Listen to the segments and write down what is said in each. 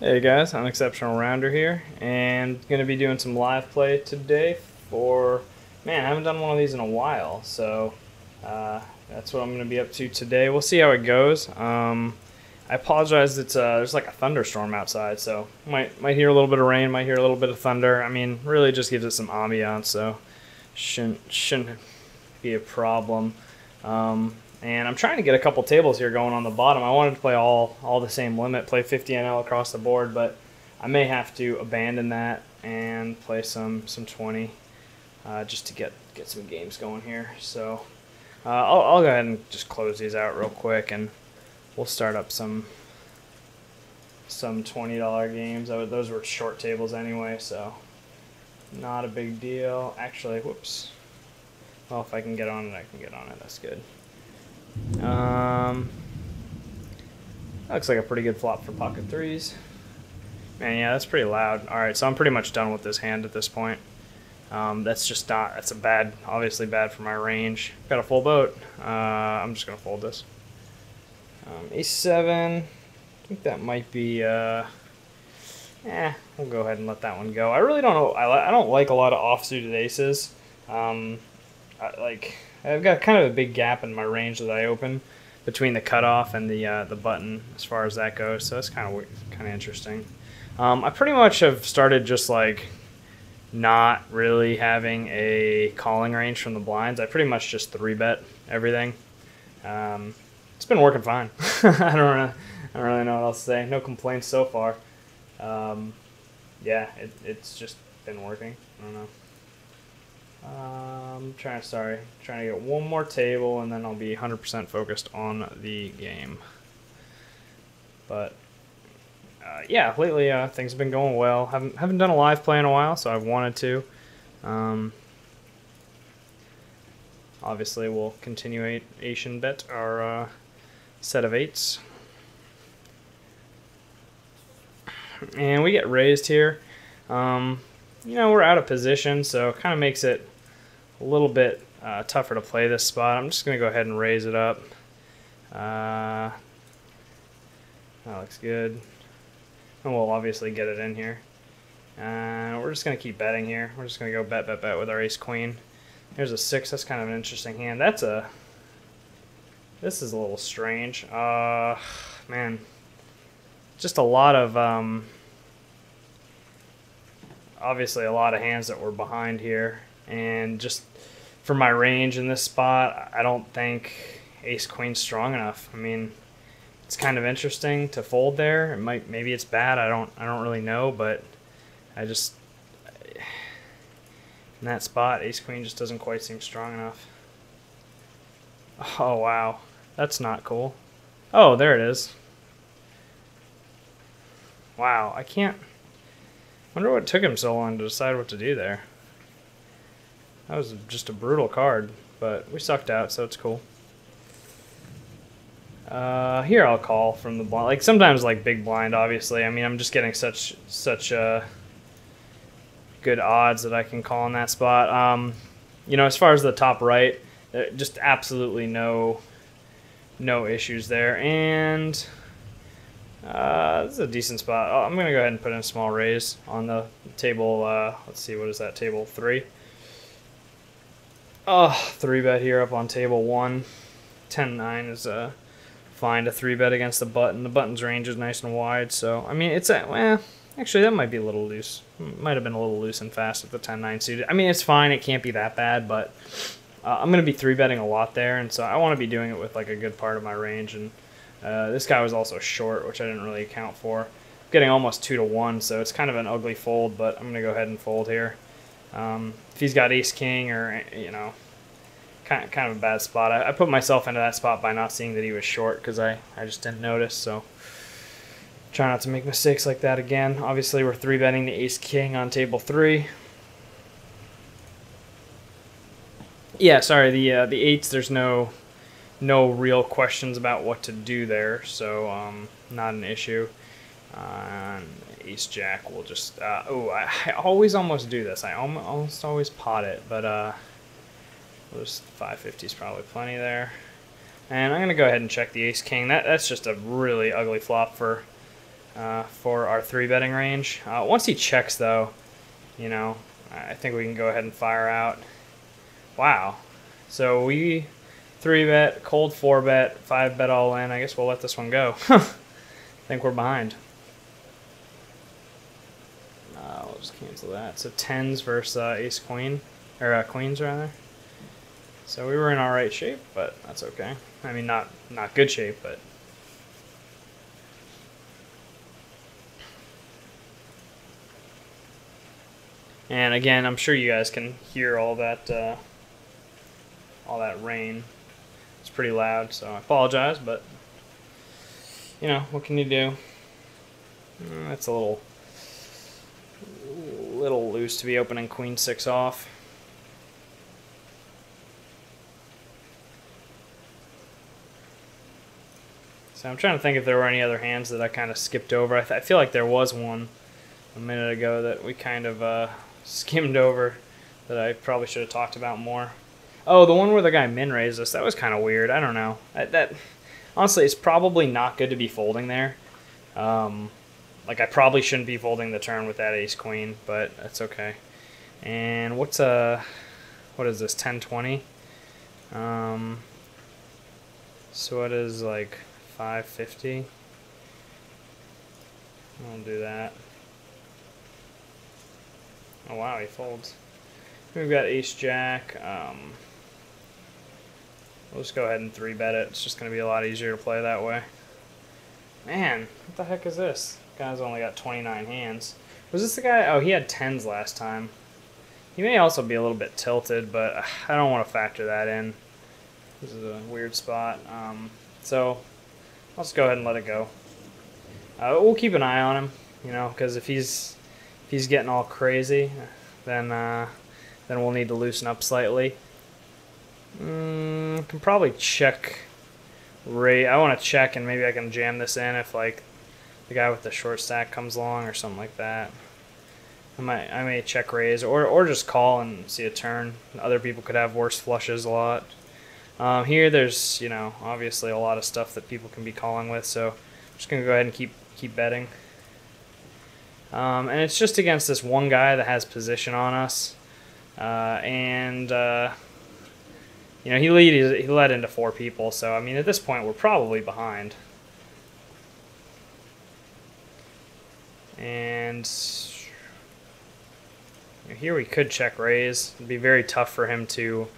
Hey guys, Unexceptional Rounder here, and gonna be doing some live play today for, man, I haven't done one of these in a while, so that's what I'm gonna be up to today. We'll see how it goes. I apologize, it's there's like a thunderstorm outside, so might hear a little bit of rain, might hear a little bit of thunder. I mean, really just gives it some ambiance, so shouldn't be a problem. And I'm trying to get a couple tables here going on the bottom. I wanted to play all the same limit, play 50 NL across the board, but I may have to abandon that and play some 20 just to get some games going here. So I'll go ahead and just close these out real quick, and we'll start up some $20 games. Those were short tables anyway, so not a big deal. Actually, whoops. Well, if I can get on it, I can get on it. That's good. Looks like a pretty good flop for pocket threes. Man, yeah, that's pretty loud. Alright, so I'm pretty much done with this hand at this point. That's obviously bad for my range. Got a full boat. I'm just going to fold this. Ace-7. I think that might be, we'll go ahead and let that one go. I really don't know. I don't like a lot of offsuited aces. I've got kind of a big gap in my range that I open between the cutoff and the button as far as that goes, so that's kind of interesting. I pretty much have started just like not really having a calling range from the blinds. I pretty much just 3-bet everything. It's been working fine. I don't really know what else to say. No complaints so far. Yeah, it's just been working. I don't know. Trying to get one more table, and then I'll be 100% focused on the game. But yeah, lately things have been going well. Haven't done a live play in a while, so I've wanted to. Obviously, we'll continue Asian bet our set of 8s, and we get raised here. You know, we're out of position, so it kind of makes it a little bit tougher to play this spot. I'm just going to go ahead and raise it up. That looks good. And we'll obviously get it in here. We're just going to keep betting here. We're just going to go bet with our ace-queen. There's a 6. That's kind of an interesting hand. This is a little strange. Man. Just a lot of... obviously a lot of hands that were behind here, and just for my range in this spot, I don't think ace-queen's strong enough. I mean, it's kind of interesting to fold there. Maybe it's bad. I don't really know, but in that spot, ace-queen just doesn't quite seem strong enough. Oh wow, that's not cool. Oh, there it is. Wow, I can't. Wonder what took him so long to decide what to do there. That was just a brutal card, but we sucked out, so it's cool. Here I'll call from the blind. Like sometimes, like big blind, obviously. I mean, I'm just getting such good odds that I can call in that spot. You know, as far as the top right, just absolutely no issues there, and. This is a decent spot. I'm going to go ahead and put in a small raise on the table. Let's see, what is that, table 3? Oh, 3-bet here up on table 1. 10-9 is fine to 3-bet against the button. The button's range is nice and wide, so, I mean, actually, that might be a little loose. Might have been a little loose and fast at the 10-9 suited. I mean, it's fine. It can't be that bad, but I'm going to be 3-betting a lot there, and so I want to be doing it with, like, a good part of my range, and this guy was also short, which I didn't really account for. I'm getting almost 2-1, so it's kind of an ugly fold, but I'm going to go ahead and fold here. If he's got ace-king or, you know, kind of a bad spot. I put myself into that spot by not seeing that he was short because I just didn't notice, so try not to make mistakes like that again. Obviously, we're 3-betting the ace-king on table 3. Yeah, sorry, the 8s, there's no real questions about what to do there, so not an issue. Ace Jack will just I always almost do this. I almost always pot it, but there's 550 is probably plenty there. And I'm gonna go ahead and check the ace king. That's just a really ugly flop for for our 3-betting range. Once he checks, though, you know, I think we can go ahead and fire out. Wow. So we 3-bet, cold 4-bet, 5-bet all in. I guess we'll let this one go. I think we're behind. We'll just cancel that. So 10s versus ace queen, or queens rather. So we were in all right shape, but that's okay. I mean, not good shape, but. And again, I'm sure you guys can hear all that rain. It's pretty loud, so I apologize, but you know, what can you do? That's a little loose to be opening queen 6 off. So I'm trying to think if there were any other hands that I kind of skipped over. I feel like there was one a minute ago that we kind of skimmed over that I probably should have talked about more. Oh, the one where the guy min-raised us. That was kind of weird. I don't know. That honestly, it's probably not good to be folding there. Like, I probably shouldn't be folding the turn with that ace-queen, but that's okay. And what is this, 10-20? So what is, like, 550? I'll do that. Oh, wow, he folds. We've got ace-jack. We'll just go ahead and 3-bet it. It's just going to be a lot easier to play that way. Man, what the heck is this? Guy's only got 29 hands. Was this the guy? Oh, he had 10s last time. He may also be a little bit tilted, but I don't want to factor that in. This is a weird spot. So let's go ahead and let it go. We'll keep an eye on him, you know, because if he's getting all crazy, then we'll need to loosen up slightly. Can probably check. I want to check, and maybe I can jam this in if like the guy with the short stack comes along or something like that. I may check raise or just call and see a turn. Other people could have worse flushes a lot. Here there's, you know, obviously a lot of stuff that people can be calling with, so I'm just gonna go ahead and keep betting. And it's just against this one guy that has position on us, you know, he led into 4 people, so I mean at this point we're probably behind. And here we could check raise. It'd be very tough for him to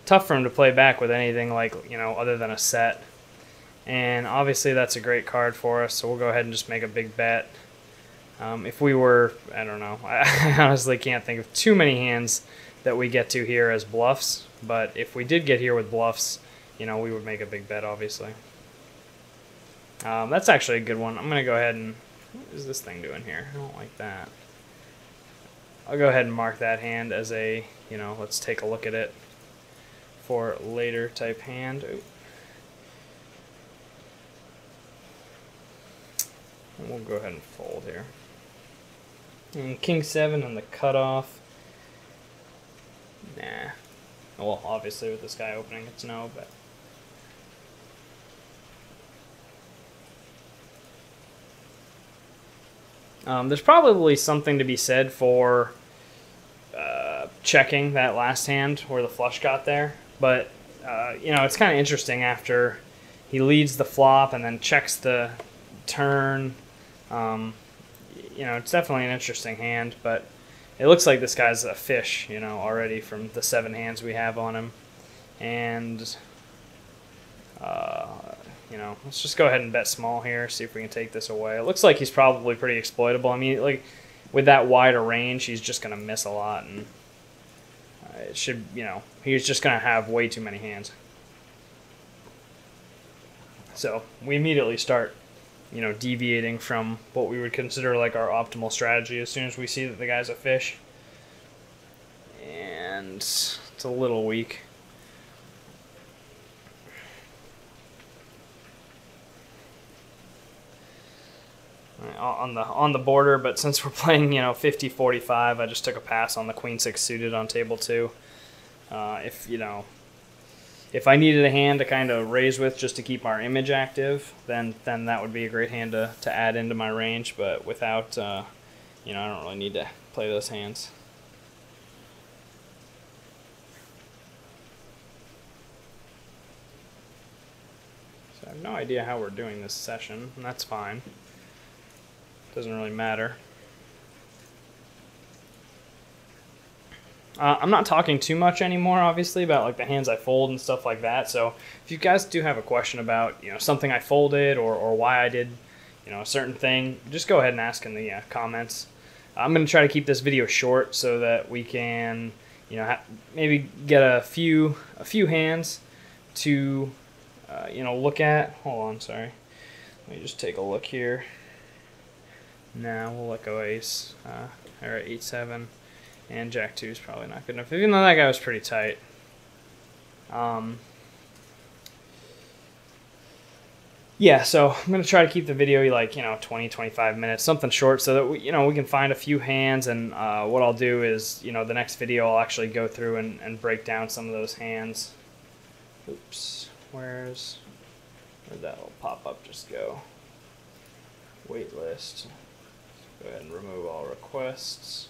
play back with anything like, you know, other than a set. And obviously that's a great card for us, so we'll go ahead and just make a big bet. If we were, I don't know, I honestly can't think of too many hands that we get to here as bluffs, but if we did get here with bluffs, you know, we would make a big bet, obviously. That's actually a good one. I'm going to go ahead and... What is this thing doing here? I don't like that. I'll go ahead and mark that hand as a, you know, let's take a look at it for later type hand. Ooh. And we'll go ahead and fold here. And king 7 and the cutoff. Nah. Well, obviously with this guy opening, it's no, but... there's probably something to be said for checking that last hand where the flush got there, but you know, it's kind of interesting after he leads the flop and then checks the turn. You know, it's definitely an interesting hand, but it looks like this guy's a fish, you know, already from the 7 hands we have on him. And you know, let's just go ahead and bet small here, see if we can take this away. It looks like he's probably pretty exploitable. I mean, like, with that wider range, he's just going to miss a lot, and it should, you know, he's just going to have way too many hands. So we immediately start, you know, deviating from what we would consider like our optimal strategy as soon as we see that the guy's a fish. And it's a little weak. On the border, but since we're playing, you know, 50-45, I just took a pass on the queen 6 suited on table 2. If, you know, if I needed a hand to kind of raise with just to keep our image active, then that would be a great hand to add into my range. But without, you know, I don't really need to play those hands. So I have no idea how we're doing this session, and that's fine. Doesn't really matter. I'm not talking too much anymore, obviously, about like the hands I fold and stuff like that. So if you guys do have a question about, you know, something I folded or why I did, you know, a certain thing, just go ahead and ask in the comments. I'm going to try to keep this video short so that we can, you know, maybe get a few hands to, you know, look at. Hold on, sorry. Let me just take a look here. Now we'll let go ace. All right, 8-7. And Jack 2 is probably not good enough, even though that guy was pretty tight. Yeah, so I'm going to try to keep the video like, you know, 20, 25 minutes, something short, so that we, you know, we can find a few hands. And what I'll do is, you know, the next video I'll actually go through and break down some of those hands. Oops, where'd that little pop-up just go? Wait list. Go ahead and remove all requests.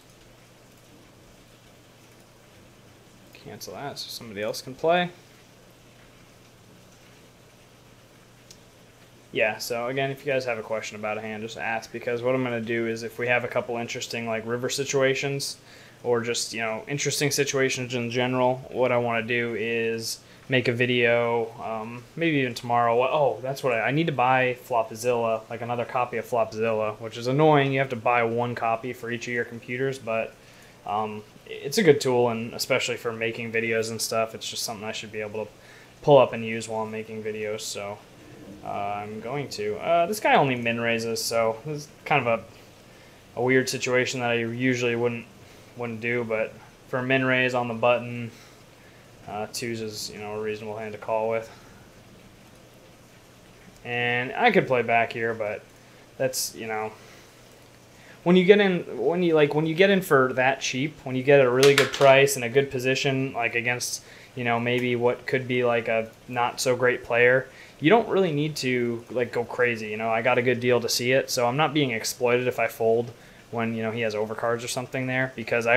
Cancel that so somebody else can play. Yeah, so again, if you guys have a question about a hand, just ask, because what I'm going to do is if we have a couple interesting like river situations or just, you know, interesting situations in general, what I want to do is make a video, maybe even tomorrow. Oh, that's what I need to buy Flopzilla, like another copy of Flopzilla, which is annoying. You have to buy one copy for each of your computers, but it's a good tool, and especially for making videos and stuff, it's just something I should be able to pull up and use while I'm making videos. So I'm going to. This guy only min raises, so this is kind of a weird situation that I usually wouldn't do, but for min raise on the button, 2s is, you know, a reasonable hand to call with. And I could play back here, but that's, you know, when you get in for that cheap, when you get a really good price and a good position, like against, you know, maybe what could be like a not so great player, you don't really need to like go crazy. You know, I got a good deal to see it, so I'm not being exploited if I fold when, you know, he has overcards or something there, because he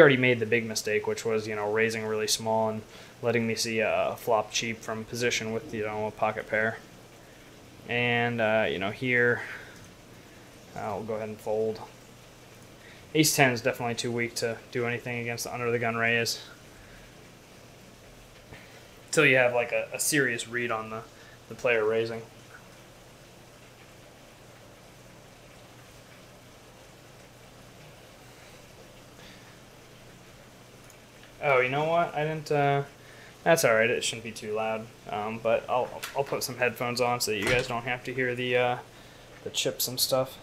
already made the big mistake, which was, you know, raising really small and letting me see a flop cheap from position with, you know, a pocket pair. And you know, here I'll go ahead and fold. Ace-10 is definitely too weak to do anything against the under-the-gun raise. Until you have like a serious read on the player raising. Oh, you know what? I didn't. That's all right. It shouldn't be too loud. But I'll put some headphones on so that you guys don't have to hear the chips and stuff.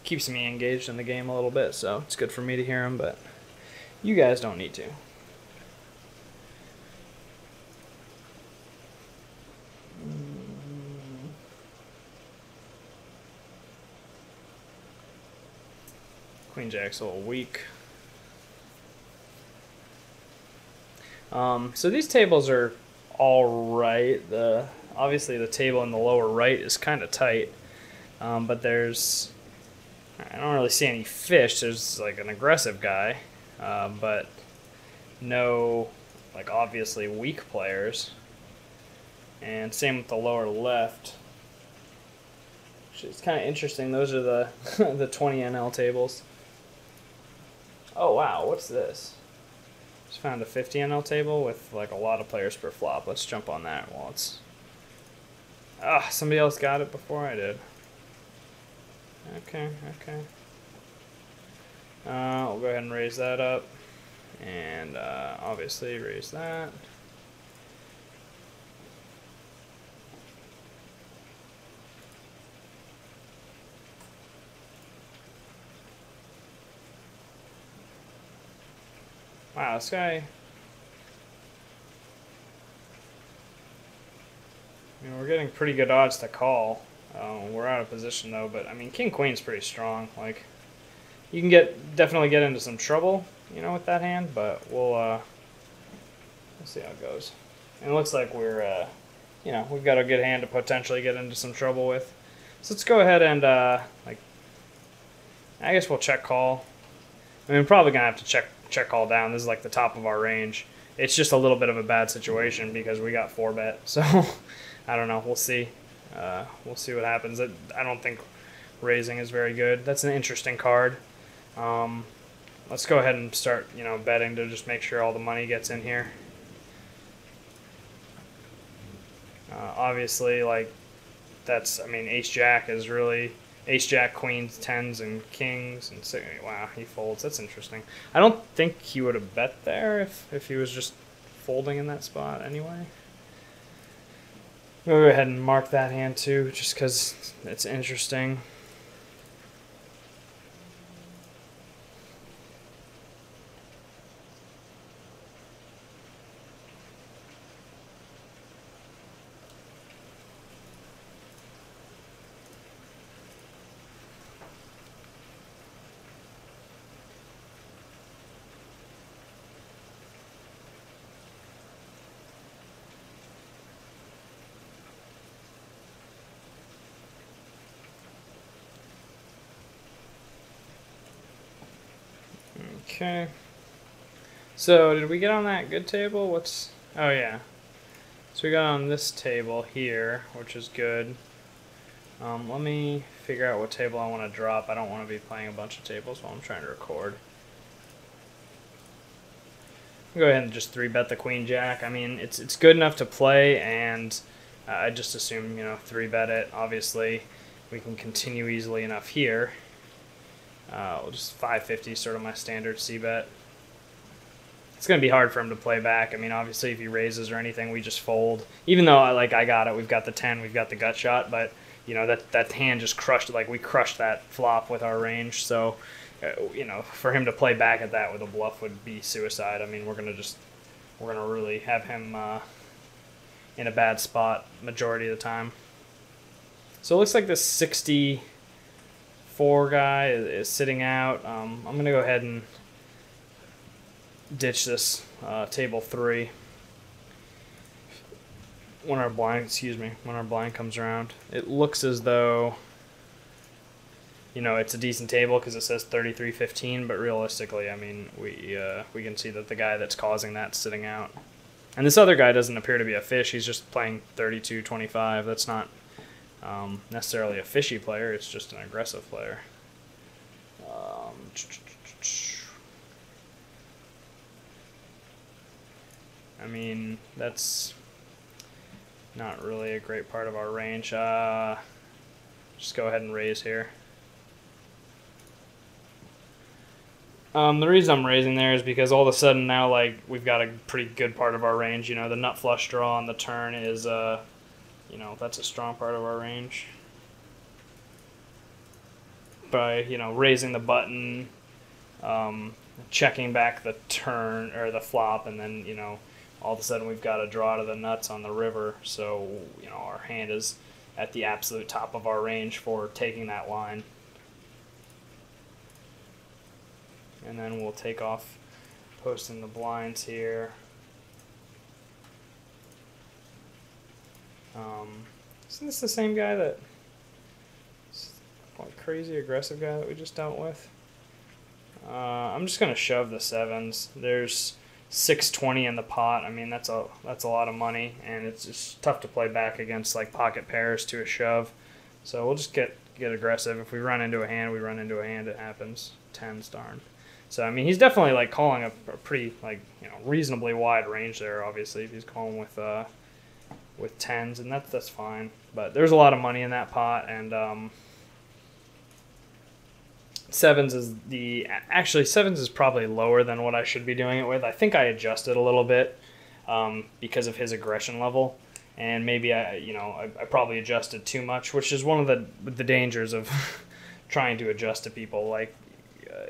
Keeps me engaged in the game a little bit, so it's good for me to hear them. But you guys don't need to. Queen Jack's a little weak. So these tables are all right. Obviously the table in the lower right is kind of tight, but I don't really see any fish. There's like an aggressive guy, but no like obviously weak players. And same with the lower left. It's kind of interesting. Those are the the 20 NL tables. Oh wow, what's this? Just found a 50 NL table with like a lot of players per flop. Let's jump on that while it's... Ah, somebody else got it before I did. Okay. We'll go ahead and raise that up. And obviously raise that. Wow, this guy... I mean, we're getting pretty good odds to call. We're out of position though, but I mean, King Queen's pretty strong. Like, you can definitely get into some trouble, you know, with that hand. But we'll we'll see how it goes. And it looks like we're, you know, we've got a good hand to potentially get into some trouble with. So let's go ahead and, like, I guess we'll check call. I mean, we're probably going to have to check call down. This is like the top of our range. It's just a little bit of a bad situation because we got 4-bet. So, I don't know. We'll see. We'll see what happens. I don't think raising is very good. That's an interesting card. Let's go ahead and start, you know, betting to just make sure all the money gets in here. Obviously, like, that's, I mean, ace-jack is really, ace-jack, queens, tens, and kings, and six, wow, he folds. That's interesting. I don't think he would have bet there if he was just folding in that spot anyway. We'll go ahead and mark that hand too, just because it's interesting. Okay. So, did we get on that good table? What's... Oh, yeah. So we got on this table here, which is good. Let me figure out what table I want to drop. I don't want to be playing a bunch of tables while I'm trying to record. I'll go ahead and just 3-bet the queen-jack. I mean, it's good enough to play, and I just assume, you know, 3-bet it. Obviously, we can continue easily enough here. We'll just 550, sort of my standard c-bet. It's going to be hard for him to play back. I mean, obviously, if he raises or anything, we just fold. Even though, I got it. We've got the 10, we've got the gut shot, but, you know, that hand just crushed, like, we crushed that flop with our range. So, you know, for him to play back at that with a bluff would be suicide. I mean, we're going to really have him in a bad spot majority of the time. So it looks like this 64 guy is sitting out. I'm going to go ahead and ditch this table 3 when our blind comes around. It looks as though, you know, it's a decent table because it says 33-15, but realistically, I mean, we can see that the guy that's causing that's sitting out. And this other guy doesn't appear to be a fish. He's just playing 32-25. That's not necessarily a fishy player. It's just an aggressive player. I mean, that's not really a great part of our range. Just go ahead and raise here. The reason I'm raising there is because all of a sudden now, like, we've got a pretty good part of our range. You know, the nut flush draw on the turn is, you know, that's a strong part of our range. By, you know, raising the button, checking back the turn, or the flop, and then, you know, all of a sudden we've got a draw to the nuts on the river. So, you know, our hand is at the absolute top of our range for taking that line. And then we'll take off posting the blinds here. Isn't this the same guy that crazy aggressive guy that we just dealt with? I'm just gonna shove the 7s. There's 620 in the pot. I mean, that's a lot of money, and it's just tough to play back against like pocket pairs to a shove. So we'll just get aggressive. If we run into a hand, we run into a hand. It happens. 10s, darn. So I mean, he's definitely like calling a pretty, like, you know, reasonably wide range there. Obviously, if he's calling with 10s, and that's fine. But there's a lot of money in that pot, and 7s is actually 7s is probably lower than what I should be doing it with. I think I adjusted a little bit because of his aggression level, and maybe I probably adjusted too much, which is one of the dangers of trying to adjust to people, like,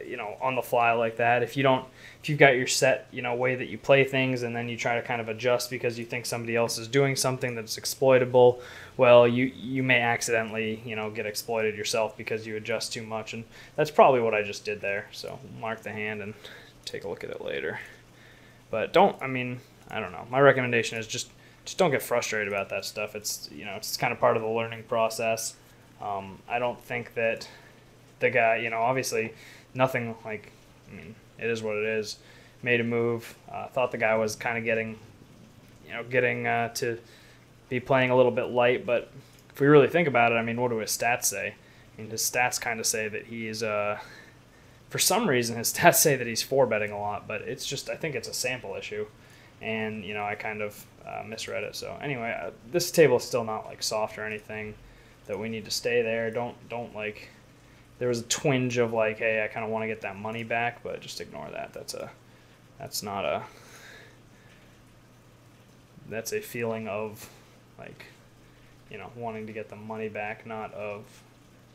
you know, on the fly like that. If you've got your set, you know, way that you play things, and then you try to kind of adjust because you think somebody else is doing something that's exploitable, well, you may accidentally, you know, get exploited yourself because you adjust too much, and that's probably what I just did there. So mark the hand and take a look at it later. But I mean, I don't know. My recommendation is just don't get frustrated about that stuff. It's, you know, it's kind of part of the learning process. I don't think that the guy, you know, obviously nothing like, I mean, it is what it is. Made a move. Thought the guy was kind of getting to be playing a little bit light, but if we really think about it, I mean, what do his stats say? I mean, his stats kind of say that he's, for some reason, his stats say that he's 4-betting a lot, but it's just, I think it's a sample issue, and, you know, I kind of misread it. So anyway, this table is still not, like, soft or anything that we need to stay there. Don't like, there was a twinge of, like, hey, I kind of want to get that money back, but just ignore that. That's a feeling of, like, you know, wanting to get the money back, not of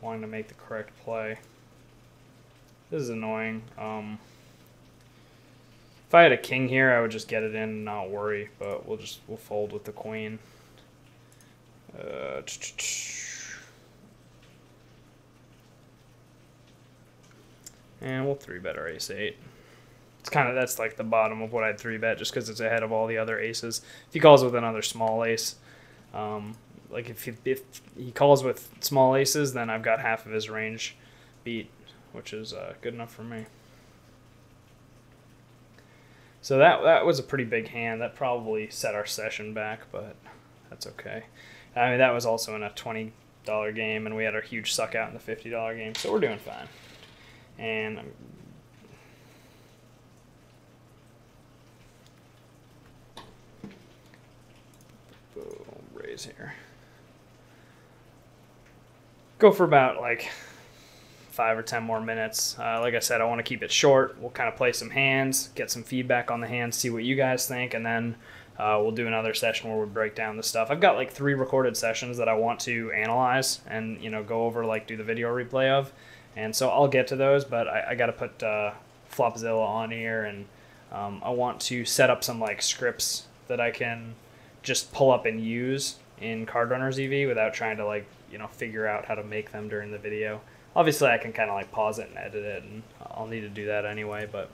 wanting to make the correct play. This is annoying. If I had a king here, I would just get it in and not worry, but we'll fold with the queen. And we'll 3-bet our ace-8. That's like the bottom of what I'd 3-bet, just because it's ahead of all the other aces. If he calls with another small ace, like if he calls with small aces, then I've got half of his range beat, which is good enough for me. So that was a pretty big hand. That probably set our session back, but that's okay. I mean, that was also in a $20 game, and we had our huge suck out in the $50 game, so we're doing fine. And boom, raise here. Go for about like 5 or 10 more minutes. Like I said, I want to keep it short. We'll kind of play some hands, get some feedback on the hands, see what you guys think, and then we'll do another session where we break down the stuff. I've got like 3 recorded sessions that I want to analyze and, you know, go over, like do the video replay of, and so I'll get to those. But I got to put Flopzilla on here, and I want to set up some like scripts that I can just pull up and use in Cardrunners EV without trying to, like, you know, figure out how to make them during the video. Obviously, I can kind of like pause it and edit it, and I'll need to do that anyway, but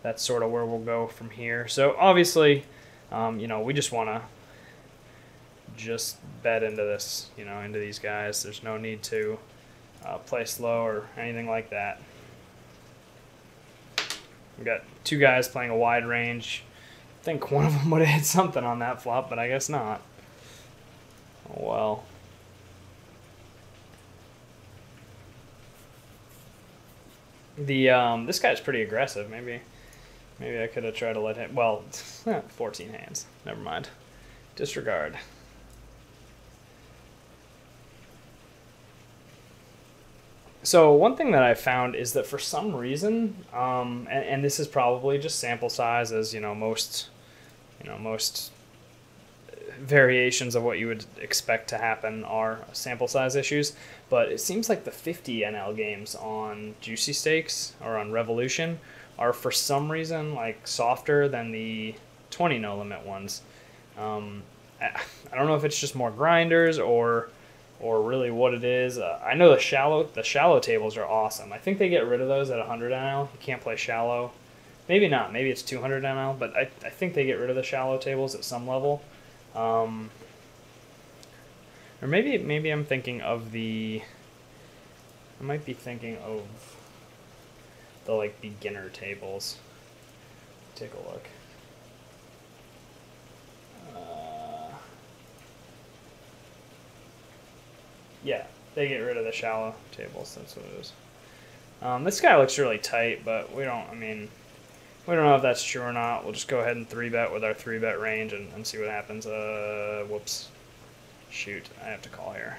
that's sort of where we'll go from here. So obviously, you know, we just want to just bet into this, you know, into these guys. There's no need to play slow or anything like that. We've got 2 guys playing a wide range. I think one of them would have hit something on that flop, but I guess not. Oh well. This guy's pretty aggressive. Maybe I could have tried to let him. Well, 14 hands. Never mind. Disregard. So one thing that I found is that for some reason, and this is probably just sample size, as most variations of what you would expect to happen are sample size issues, but it seems like the 50 NL games on Juicy Stakes or on Revolution are for some reason like softer than the 20 no limit ones. I don't know if it's just more grinders or really what it is. I know the shallow tables are awesome. I think they get rid of those at 100 NL. You can't play shallow. Maybe not. Maybe it's 200 NL, but I think they get rid of the shallow tables at some level. Or maybe I'm thinking of I might be thinking of the like beginner tables. Take a look. Yeah, they get rid of the shallow tables. That's what it is. This guy looks really tight, but we don't know if that's true or not. We'll just go ahead and 3-bet with our 3-bet range and see what happens. Whoops. Shoot, I have to call here.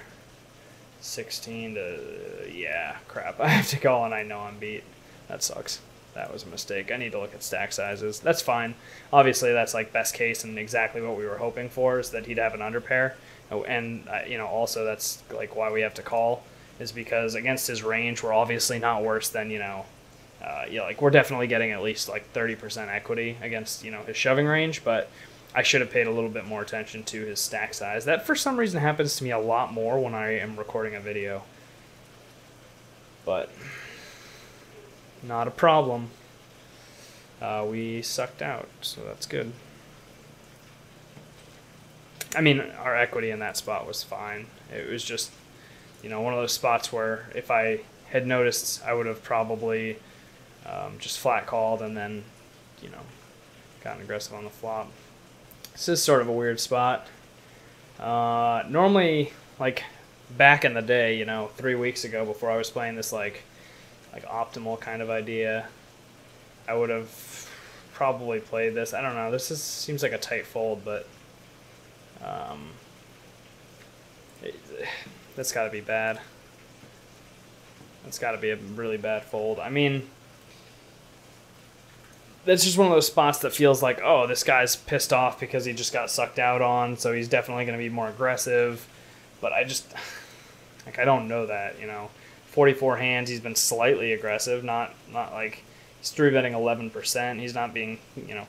16 to... yeah, crap. I have to call and I know I'm beat. That sucks. That was a mistake. I need to look at stack sizes. That's fine. Obviously, that's like best case and exactly what we were hoping for, is that he'd have an underpair. Oh, and, also that's like why we have to call, is because against his range, we're obviously not worse than, like we're definitely getting at least like 30% equity against, his shoving range, but I should have paid a little bit more attention to his stack size. That for some reason happens to me a lot more when I am recording a video, but not a problem. We sucked out, so that's good. I mean, our equity in that spot was fine. It was just, one of those spots where if I had noticed, I would have probably just flat called and then, gotten aggressive on the flop. This is sort of a weird spot. Normally, like back in the day, 3 weeks ago before I was playing this like optimal kind of idea, I would have probably played this. I don't know. Seems like a tight fold, but that's got to be bad. That's got to be a really bad fold. I mean, that's just one of those spots that feels like, oh, this guy's pissed off because he just got sucked out on, so he's definitely going to be more aggressive. But I don't know that, 44 hands, he's been slightly aggressive, not like he's 3-betting 11%. He's not being,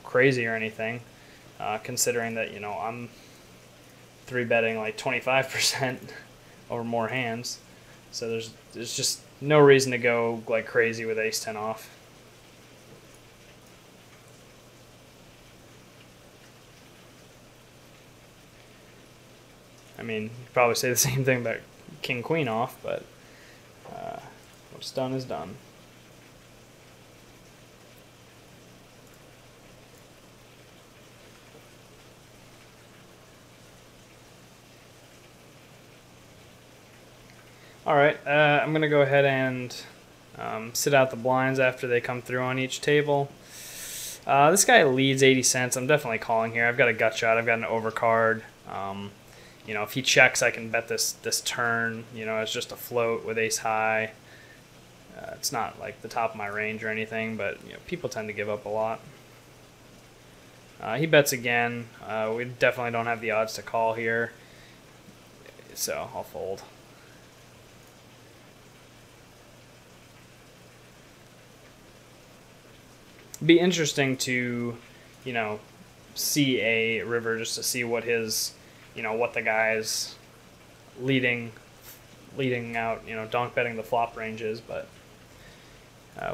crazy or anything, considering that, I'm 3-betting like 25% over more hands. So there's just no reason to go like crazy with ace-10 off. I mean, you could probably say the same thing about king-queen off, but what's done is done. All right, I'm going to go ahead and sit out the blinds after they come through on each table. This guy leads 80 cents. I'm definitely calling here. I've got a gut shot. I've got an overcard. If he checks, I can bet this turn. It's just a float with ace high. It's not like the top of my range or anything, but people tend to give up a lot. He bets again. We definitely don't have the odds to call here, so I'll fold. Be interesting to, see a river just to see what his, what the guy's leading out, donk betting the flop range is, but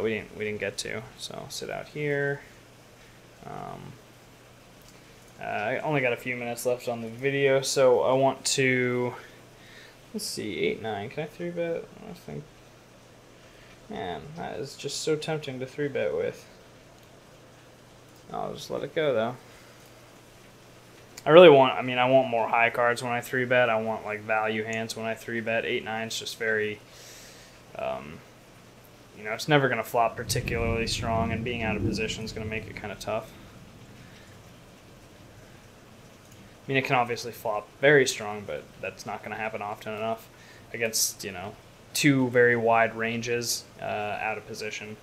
we didn't get to. So I'll sit out here. I only got a few minutes left on the video, so I want to, let's see, 8-9. Can I 3-bet? I think, man, that is just so tempting to 3-bet with. I'll just let it go though. I want more high cards when I 3-bet. I want like value hands when I 3-bet. 8-9 is just very, it's never going to flop particularly strong, and being out of position is going to make it kind of tough. I mean, it can obviously flop very strong, but that's not going to happen often enough against, two very wide ranges out of position.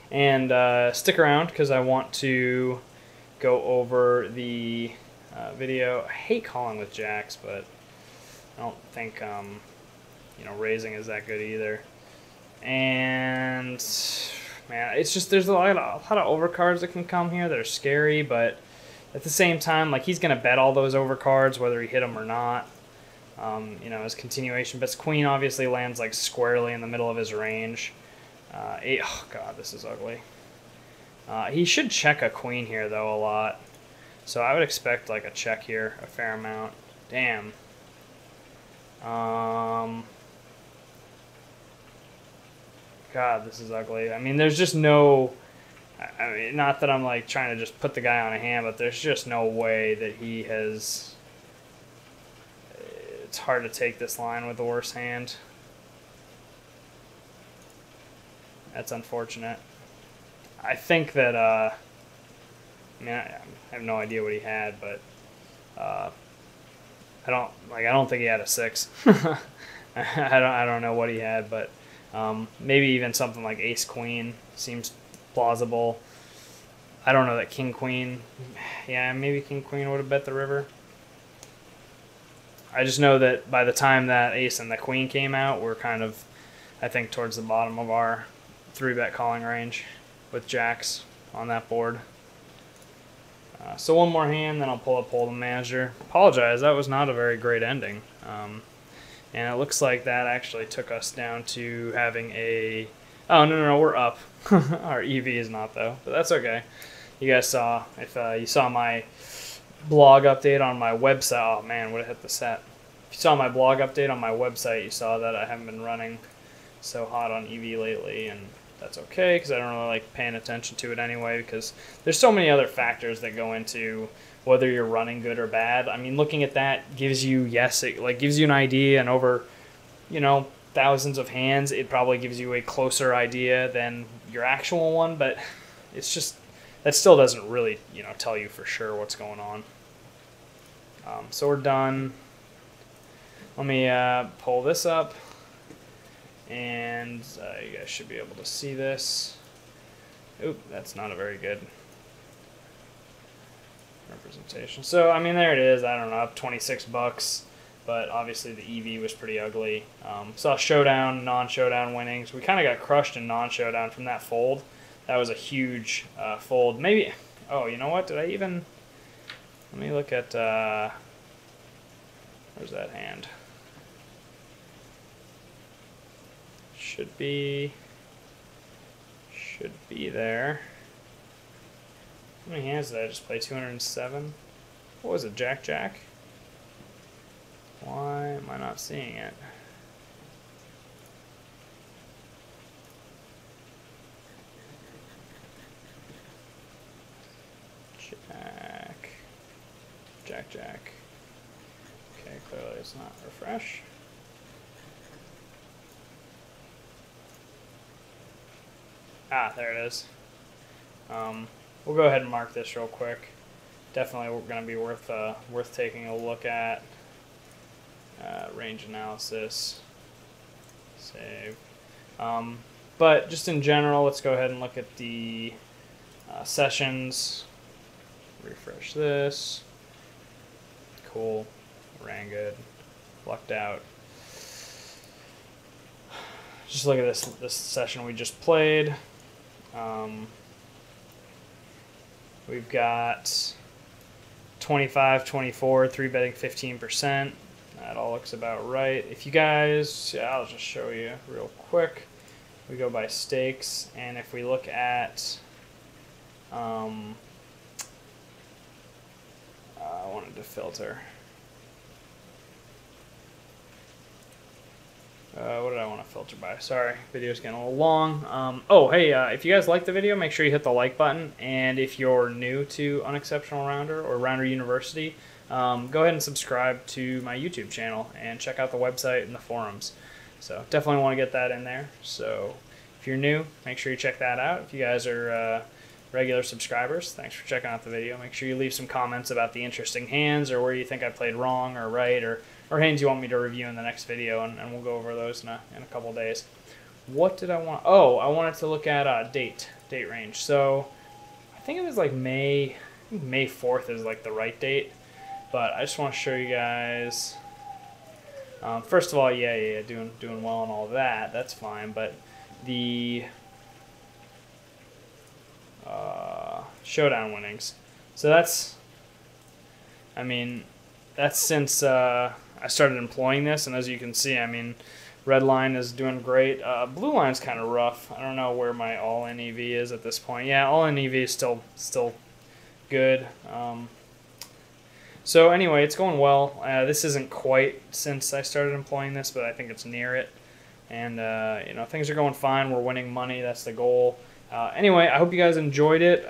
And stick around because I want to go over the video. I hate calling with jacks, but I don't think raising is that good either. And man, it's just there's a lot of overcards that can come here that are scary, but at the same time, like, he's gonna bet all those overcards whether he hit them or not. His continuation bets queen obviously lands like squarely in the middle of his range. Oh god, this is ugly. He should check a queen here though a lot, so I would expect like a check here a fair amount. Damn. God, this is ugly. I mean, there's just no. I mean, not that I'm like trying to just put the guy on a hand, but there's just no way that he has. It's hard to take this line with the worst hand. That's unfortunate. I think that, I have no idea what he had, but I don't think he had a 6. I don't know what he had, but maybe even something like ace queen seems plausible. I don't know that king queen. Yeah, maybe king queen would have bet the river. I just know that by the time that ace and the queen came out, we're kind of, I think, towards the bottom of our 3-bet calling range with jacks on that board. So one more hand, then I'll pull up Holdem Manager. Apologize, that was not a very great ending. And it looks like that actually took us down to having a Oh, no, we're up. Our EV is not, though, but that's okay. You guys saw, if you saw my blog update on my website, oh man, would have hit the set. If you saw my blog update on my website, you saw that I haven't been running so hot on EV lately, and that's okay, because I don't really like paying attention to it anyway, because there's so many other factors that go into whether you're running good or bad. I mean, looking at that gives you, yes, it like gives you an idea, and over, you know, thousands of hands, it probably gives you a closer idea than your actual one, but it's just, that still doesn't really, you know, tell you for sure what's going on. So we're done. Let me pull this up, and you guys should be able to see this. Oop, that's not a very good representation. So, I mean, there it is. I don't know, up 26 bucks. But obviously the EV was pretty ugly. Saw showdown, non-showdown winnings. We kind of got crushed in non-showdown from that fold. That was a huge fold. Maybe, oh, you know what? Did I even, let me look at, where's that hand? Should be there. How many hands did I just play? 207? What was it, Jack? Why am I not seeing it? Jack. Okay, clearly it's not refresh. Ah, there it is. We'll go ahead and mark this real quick. Definitely going to be worth taking a look at. Range analysis, save. But just in general, let's go ahead and look at the sessions. Refresh this. Cool. Ran good. Lucked out. Just look at this session we just played. We've got 25, 24, 3-betting 15%. That all looks about right. If you guys, I'll just show you real quick. We go by stakes, and if we look at, I wanted to filter. What did I want to filter by? Sorry, video's getting a little long. Oh, hey, if you guys like the video, make sure you hit the like button. And if you're new to Unexceptional Rounder or Rounder University, go ahead and subscribe to my YouTube channel and check out the website and the forums. So definitely want to get that in there. So if you're new, make sure you check that out. If you guys are regular subscribers, thanks for checking out the video. Make sure you leave some comments about the interesting hands or where you think I played wrong or right, or hands you want me to review in the next video, and we'll go over those in a couple days. What did I want? Oh, I wanted to look at date range. So I think it was like May 4th is like the right date, but I just want to show you guys. First of all, yeah, doing well and all of that. That's fine, but the showdown winnings. So that's, I mean, that's since I started employing this, and as you can see, I mean, red line is doing great. Blue line's kind of rough. I don't know where my all-in EV is at this point. Yeah, all-in EV is still good. So anyway, it's going well. This isn't quite since I started employing this, but I think it's near it. And you know, things are going fine. We're winning money. That's the goal. Anyway, I hope you guys enjoyed it.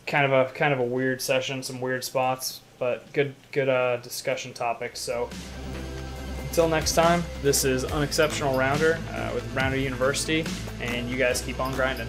Kind of a weird session, some weird spots, but good discussion topics. So until next time, this is Unexceptional Rounder with Rounder University, and you guys keep on grinding.